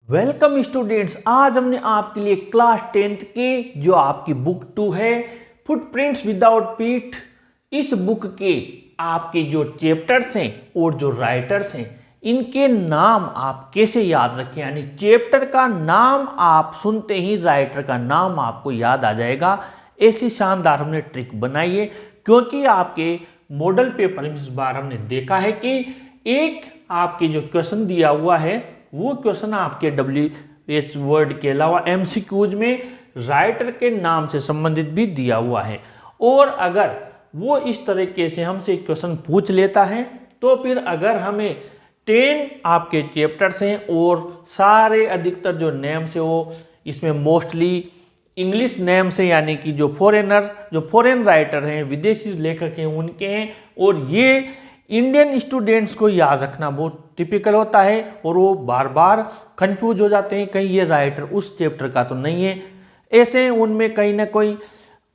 Welcome students, आज हमने आपके लिए क्लास 10th की जो आपकी बुक 2 है फुटप्रिंट्स विदाउट पीठ, इस बुक के आपके जो चैप्टर्स हैं और जो राइटर्स हैं इनके नाम आप कैसे याद रखें। यानी चैप्टर का नाम आप सुनते ही राइटर का नाम आपको याद आ जाएगा। ऐसी शानदार हमने ट्रिक बनाई है क्योंकि आपके मॉडल पेपर में इस बार हमने देखा है कि एक आपके जो क्वेश्चन दिया हुआ है वो क्वेश्चन आपके WH वर्ड के अलावा MCQs में राइटर के नाम से संबंधित भी दिया हुआ है। और अगर वो इस तरीके से हमसे क्वेश्चन पूछ लेता है तो फिर अगर हमें 10 आपके चैप्टर्स हैं और सारे अधिकतर जो नेम्स है वो इसमें मोस्टली इंग्लिश नेम से, यानी कि जो फॉरेन राइटर हैं, विदेशी लेखक हैं उनके हैं, और ये इंडियन स्टूडेंट्स को याद रखना बहुत टिपिकल होता है और वो बार बार कंफ्यूज हो जाते हैं कहीं ये राइटर उस चैप्टर का तो नहीं है। ऐसे उनमें कहीं ना कोई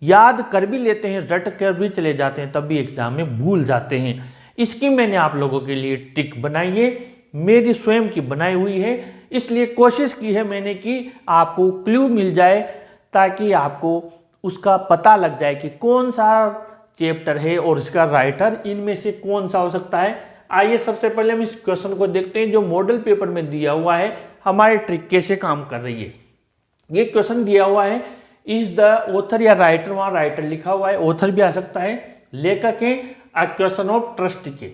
याद कर भी लेते हैं, रट कर भी चले जाते हैं, तब भी एग्जाम में भूल जाते हैं। इसकी मैंने आप लोगों के लिए ट्रिक बनाई है, मेरी स्वयं की बनाई हुई है, इसलिए कोशिश की है मैंने कि आपको क्लू मिल जाए ताकि आपको उसका पता लग जाए कि कौन सा चैप्टर है और इसका राइटर इनमें से कौन सा हो सकता है। आइए सबसे पहले हम इस क्वेश्चन को देखते हैं जो मॉडल पेपर में दिया हुआ है, हमारी ट्रिक कैसे काम कर रही है। ये क्वेश्चन दिया हुआ है, इज द ऑथर या राइटर, वहां राइटर लिखा हुआ है, ऑथर भी आ सकता है, लेखक है अ क्वेश्चन ऑफ ट्रस्ट के।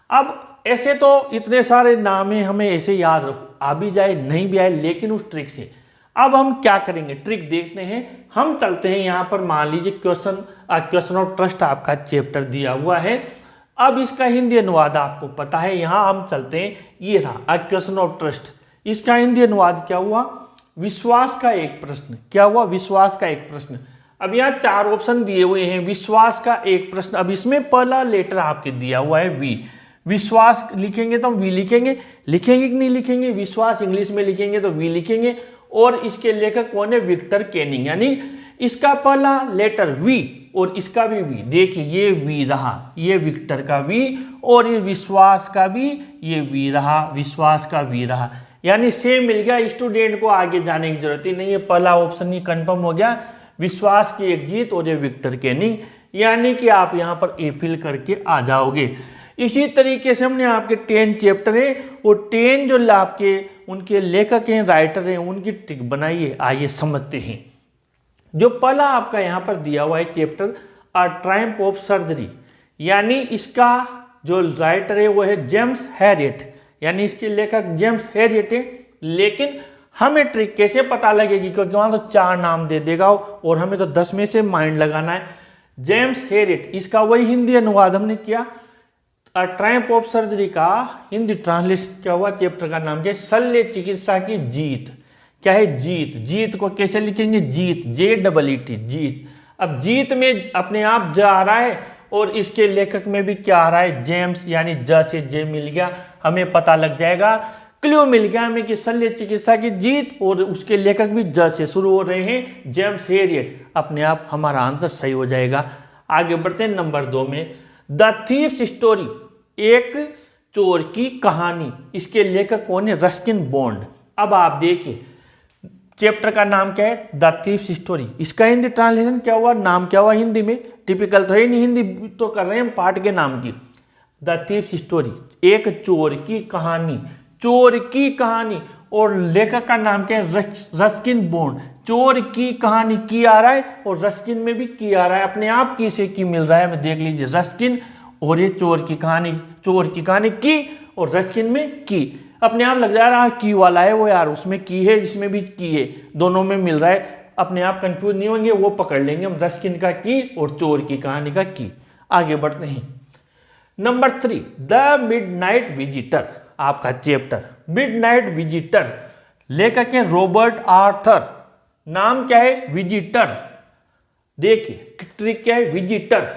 अब ऐसे तो इतने सारे नाम है, हमें ऐसे याद आ भी जाए नहीं भी आए, लेकिन उस ट्रिक से अब हम क्या करेंगे, ट्रिक देखते हैं। हम चलते हैं यहाँ पर, मान लीजिए क्वेश्चन ऑफ ट्रस्ट आपका चैप्टर दिया हुआ है। अब इसका हिंदी अनुवाद आपको पता है, यहाँ हम चलते हैं, ये रहा क्वेश्चन ऑफ ट्रस्ट। इसका हिंदी अनुवाद क्या हुआ, विश्वास का एक प्रश्न। क्या हुआ, विश्वास का एक प्रश्न। अब यहाँ 4 ऑप्शन दिए हुए हैं, विश्वास का एक प्रश्न। अब इसमें पहला लेटर आपके दिया हुआ है वी। विश्वास लिखेंगे तो हम वी लिखेंगे कि नहीं लिखेंगे, विश्वास इंग्लिश में लिखेंगे तो वी लिखेंगे। और इसके लेखक कौन है, विक्टर केनिंग। यानी इसका पहला लेटर वी और इसका भी वी। देखिए ये वी रहा, ये विक्टर का वी, और ये विश्वास का भी ये वी रहा, विश्वास का वी रहा। यानी सेम मिल गया, स्टूडेंट को आगे जाने की जरूरत ही नहीं है, पहला ऑप्शन ही कंफर्म हो गया, विश्वास की एक जीत और ये विक्टर केनिंग। यानी कि आप यहाँ पर ए फिल करके आ जाओगे। इसी तरीके से हमने आपके 10 चैप्टर है और 10 जो आपके उनके लेखक हैं, राइटर हैं, उनकी ट्रिक बनाइए। आइए समझते हैं। जो पहला आपका यहाँ पर दिया हुआ है chapter a Triumph of surgery, यानी इसका जो राइटर है वो है जेम्स हैरियट, यानी इसके लेखक जेम्स हैरियट है। लेकिन हमें ट्रिक कैसे पता लगेगी, क्योंकि वहाँ तो 4 नाम दे देगा और हमें तो 10 में से माइंड लगाना है। जेम्स हैरियट, इसका वही हिंदी अनुवाद हमने किया। अ ट्रायम्फ ऑफ सर्जरी का हिंदी ट्रांसलेशन क्या हुआ, चैप्टर का नाम क्या है, शल्य चिकित्सा की जीत। क्या है, जीत। जीत को कैसे लिखेंगे, जीत, JEET, जीत। अब जीत में अपने आप ज आ रहा है और इसके लेखक में भी क्या आ रहा है, जेम्स, यानी ज से जे मिल गया, हमें पता लग जाएगा, क्ल्यू मिल गया हमें कि शल्य चिकित्सा की जीत, और उसके लेखक भी ज से शुरू हो रहे हैं, जेम्स हैरियट। अपने आप हमारा आंसर सही हो जाएगा। आगे बढ़ते हैं नंबर 2 में, द थीव्स स्टोरी, एक चोर की कहानी। इसके लेखक कौन है, रस्किन बॉन्ड। अब आप देखिए चैप्टर का नाम क्या है, द थीव्स स्टोरी। इसका हिंदी ट्रांसलेशन क्या हुआ, नाम क्या हुआ हिंदी में, टिपिकल तो है नहीं, हिंदी तो कर रहे हैं हम पाठ के नाम की। द थीव्स स्टोरी, एक चोर की कहानी, चोर की कहानी, और लेखक का नाम क्या है, रस्किन बॉन्ड। चोर की कहानी की आ रहा है और रस्किन में भी की आ रहा है, अपने आप की से की मिल रहा है, हमें देख लीजिए, रस्किन और ये चोर की कहानी की और रस्किन में की, अपने आप लग जा रहा है की वाला है वो, यार उसमें की है, इसमें भी की है, दोनों में मिल रहा है, अपने आप कंफ्यूज नहीं होंगे, वो पकड़ लेंगे हम, रस्किन का की और चोर की कहानी का की। आगे बढ़ते हैं नंबर 3, द मिडनाइट विजिटर, आपका चैप्टर मिडनाइट विजिटर। लेखक है रॉबर्ट आर्थर, नाम क्या है, विजिटर। देखिए ट्रिक क्या है, विजिटर,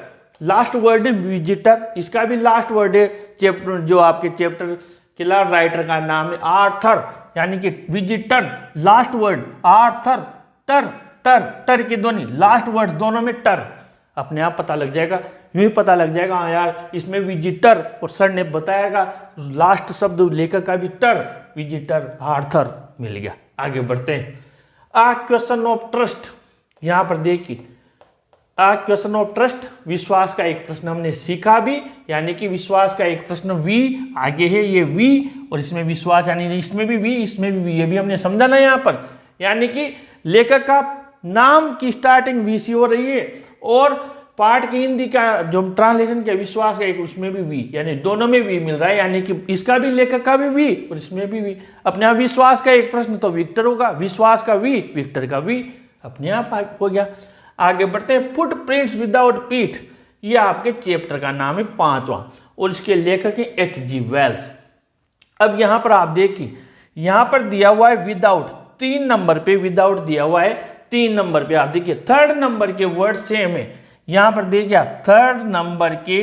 लास्ट वर्ड है विजिटर, इसका भी लास्ट वर्ड है चैप्टर, जो आपके चैप्टर के राइटर का नाम है आर्थर, यानी कि विजिटर, लास्ट वर्ड आर्थर, टर टर टर की ध्वनि, लास्ट वर्ड दोनों में टर, अपने आप पता लग जाएगा। यूं ही पता लग जाएगा, हाँ यार इसमें विजिटर, और सर ने बताएगा लास्ट शब्द लेखक का भी टर, विजिटर, आर्थर मिल गया। आगे बढ़ते हैं। आ क्वेश्चन ऑफ ट्रस्ट, यहां पर देखिए आ क्वेश्चन ऑफ ट्रस्ट, विश्वास का एक प्रश्न हमने सीखा भी, यानी कि विश्वास का एक प्रश्न वी आगे है, ये वी और इसमें विश्वास, यानी इसमें भी वी इसमें भी वी, ये भी हमने समझा ना यहाँ पर, यानी कि लेखक का नाम की स्टार्टिंग वी से हो रही है और पाठ की हिंदी का जो ट्रांसलेशन किया विश्वास का एक, उसमें भी वी, यानी दोनों में वी मिल रहा है, यानी कि इसका भी लेखक का भी वी और इसमें भी वी। अपने आप विश्वास का एक प्रश्न तो विक्टर होगा, विश्वास का वी, विक्टर का वी, अपने आप हो गया। आगे बढ़ते हैं। फुटप्रिंट्स विदाउट पीठ, ये आपके चैप्टर का नाम है 5वां और इसके लेखक है H.G. वेल्स। अब यहां पर आप देखिए, यहां पर दिया हुआ है विदाउट, 3 नंबर पे विदाउट दिया हुआ है, 3 नंबर पे आप देखिए 3rd नंबर के वर्ड सेम है। यहां पर देखिए आप 3rd नंबर के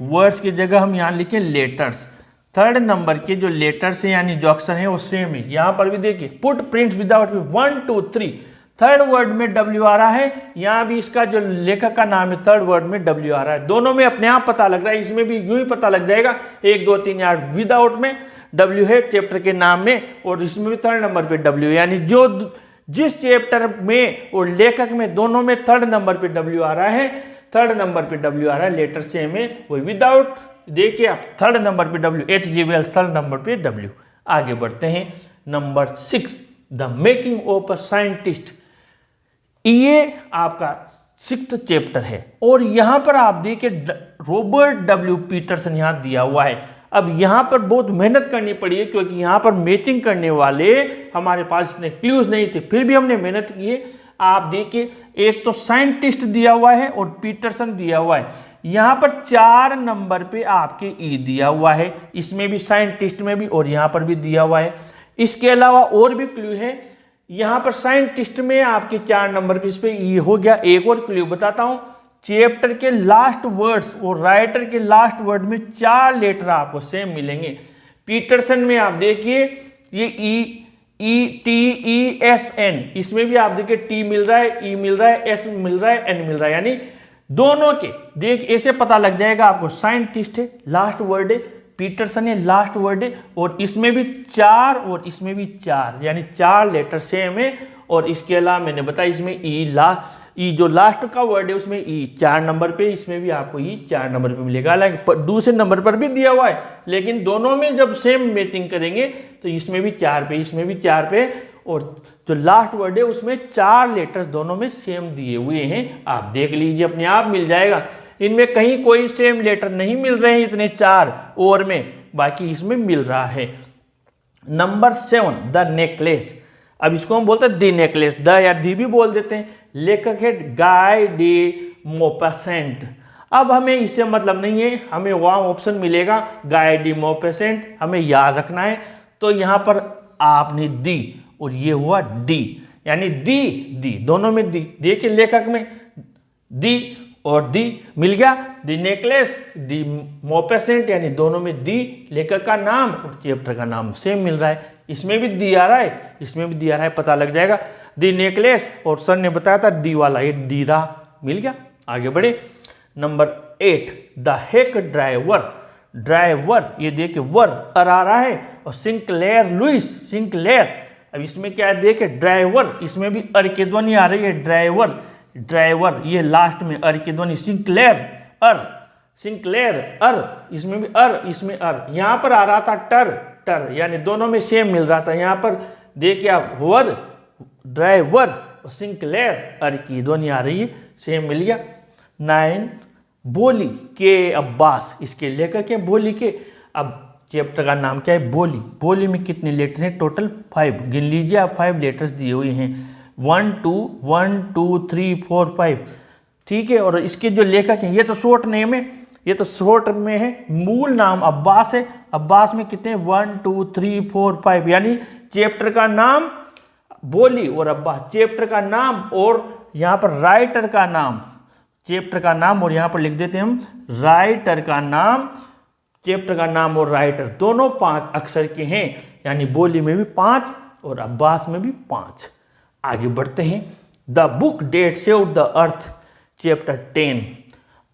वर्ड्स की जगह हम यहां लिखे लेटर्स, 3rd नंबर के जो लेटर्स है यानी जो अक्षर है वो सेम है। यहां पर भी देखिए फुटप्रिंट्स विदाउट 1 2 3, 3rd वर्ड में W आ रहा है, यहाँ भी इसका जो लेखक का नाम है 3rd वर्ड में W आ रहा है, दोनों में अपने आप पता लग रहा है, इसमें भी यूं ही पता लग जाएगा 1 2 3 4 विदाउट में W है चैप्टर के नाम में और इसमें भी 3rd नंबर पे W, यानी जो जिस चैप्टर में और लेखक में दोनों में 3rd नंबर पे W आ रहा है, 3rd नंबर पे W आ रहा है, लेटर सेम है वही विदाउट। देखिए आप 3rd नंबर पे W, H.G. Wells 3rd number पे W। आगे बढ़ते हैं। Number 6, the making of a scientist, ये आपका 6th चैप्टर है और यहां पर आप देखिए रॉबर्ट W. पीटरसन यहां दिया हुआ है। अब यहां पर बहुत मेहनत करनी पड़ी है क्योंकि यहां पर मैचिंग करने वाले हमारे पास इतने क्लूज नहीं थे, फिर भी हमने मेहनत की है। आप देखिए एक तो साइंटिस्ट दिया हुआ है और पीटरसन दिया हुआ है, यहां पर 4 नंबर पे आपके ई दिया हुआ है, इसमें भी साइंटिस्ट में भी और यहां पर भी दिया हुआ है। इसके अलावा और भी क्लू है, यहां पर साइंटिस्ट में आपके 4 नंबर पे इस पे ई हो गया। एक और क्लू बताता हूं, चैप्टर के लास्ट वर्ड्स और राइटर के लास्ट वर्ड में 4 लेटर आपको सेम मिलेंगे। पीटरसन में आप देखिए ये ETESN, इसमें भी आप देखिए टी मिल रहा है, ई मिल रहा है, एस मिल रहा है, एन मिल रहा है, यानी दोनों के देख ऐसे पता लग जाएगा आपको। साइंटिस्ट है लास्ट वर्ड है, पीटरसन है लास्ट वर्ड है और इसमें भी 4 और इसमें भी 4, यानी 4 लेटर सेम है। और इसके अलावा मैंने बताया इसमें ई जो लास्ट का वर्ड है उसमें ई 4 नंबर पे, इसमें भी आपको ई 4 नंबर पे मिलेगा। हालांकि दूसरे नंबर पर भी दिया हुआ है लेकिन दोनों में जब सेम मैचिंग करेंगे तो इसमें भी 4 पे, इसमें भी 4 पे और जो लास्ट वर्ड है उसमें 4 लेटर दोनों में सेम दिए हुए हैं। आप देख लीजिए अपने आप मिल जाएगा। इनमें कहीं कोई सेम लेटर नहीं मिल रहे हैं इतने 4 और में, बाकी इसमें मिल रहा है। नंबर 7, द नेकलेस, अब इसको हम बोलते हैं द नेकलेस, द या दी भी बोल देते हैं। लेखक है गाय डी मोपेसेंट। अब हमें इससे मतलब नहीं है, हमें वहाँ ऑप्शन मिलेगा गाय डी मोपेसेंट, हमें याद रखना है। तो यहाँ पर आपने दी और ये हुआ डी, यानी दी दोनों में दी। देखिए लेखक में दी और दी मिल गया, दी नेकलेस, दी मोपेसेंट, यानी दोनों में दी, लेखक का नाम और चैप्टर का नाम सेम मिल रहा है। इसमें भी दी आ रहा है, इसमें भी दी आ रहा है, पता लग जाएगा। दी नेकलेस और सर ने बताया था दी वाला, ये दी रहा, मिल गया। आगे बढ़े। नंबर 8, द हेक ड्राइवर, ये देखिए वर आ रहा है और सिंक्लेयर लुइस, सिंक्लेयर। अब इसमें क्या है देखे ड्राइवर, इसमें भी अर की ध्वनि आ रही है, ड्राइवर, ये लास्ट में अर की ध्वनि, सिंक्लेयर अर, इसमें भी अर, इसमें अर। यहां पर आ रहा था टर, यानी दोनों में सेम मिल रहा था। यहां पर देखिए आप वर, ड्राइवर और सिंक्लेयर, अर की ध्वनि आ रही है, सेम मिल गया। 9, बोली के अब्बास, इसके लेखक है बोली के। अब चैप्टर का नाम क्या है, बोली में कितने लेटर हैं टोटल 5, गिन लीजिए आप, 5 लेटर्स दिए हुए हैं, 1 2 3 4 5, ठीक है। और इसके जो लेखक हैं ये तो शॉर्ट नेम है, ये तो शॉर्ट में है, मूल नाम अब्बास है। अब्बास में कितने 1 2 3 4 5, यानी चैप्टर का नाम बोली और अब्बास, चैप्टर का नाम और यहाँ पर राइटर का नाम, चैप्टर का नाम और यहाँ पर लिख देते हैं हम राइटर का नाम, चैप्टर का नाम और राइटर दोनों 5 अक्षर के हैं, यानी बोली में भी 5 और अब्बास में भी 5। आगे बढ़ते हैं। The book that saved the earth, chapter 10।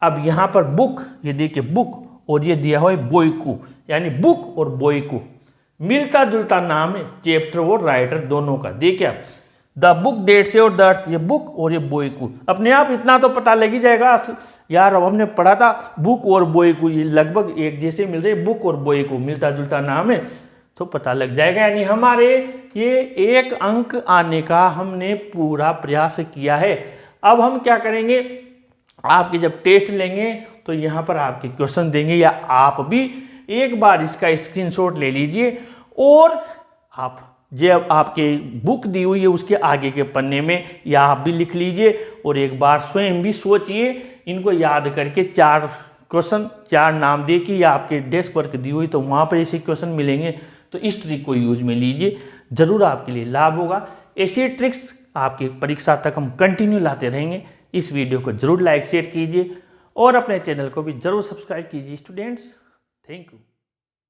अब यहाँ पर बुक, ये देखिए बुक, और ये दिया हुआ है बोयकू, यानी बुक और बोयकू मिलता जुलता नाम है चैप्टर और राइटर दोनों का। देखिए आप, द बुक डेट से और द अर्थ, ये बुक और ये बोयकू, अपने आप इतना तो पता लग ही जाएगा यार। अब हमने पढ़ा था बुक और बोयकू ये लगभग एक जैसे मिल रहे, बुक और बोयकू मिलता जुलता नाम है, तो पता लग जाएगा। यानी हमारे ये 1 अंक आने का हमने पूरा प्रयास किया है। अब हम क्या करेंगे, आपके जब टेस्ट लेंगे तो यहाँ पर आपके क्वेश्चन देंगे, या आप भी एक बार इसका स्क्रीनशॉट ले लीजिए और आप जो आपके बुक दी हुई है उसके आगे के पन्ने में या आप भी लिख लीजिए और एक बार स्वयं भी सोचिए, इनको याद करके 4 क्वेश्चन 4 नाम दे कि या आपके डेस्क वर्क दी हुई तो वहाँ पर ऐसे क्वेश्चन मिलेंगे, तो इस ट्रिक को यूज में लीजिए, जरूर आपके लिए लाभ होगा। ऐसी ट्रिक्स आपकी परीक्षा तक हम कंटिन्यू लाते रहेंगे। इस वीडियो को जरूर लाइक शेयर कीजिए और अपने चैनल को भी जरूर सब्सक्राइब कीजिए स्टूडेंट्स। Thank you.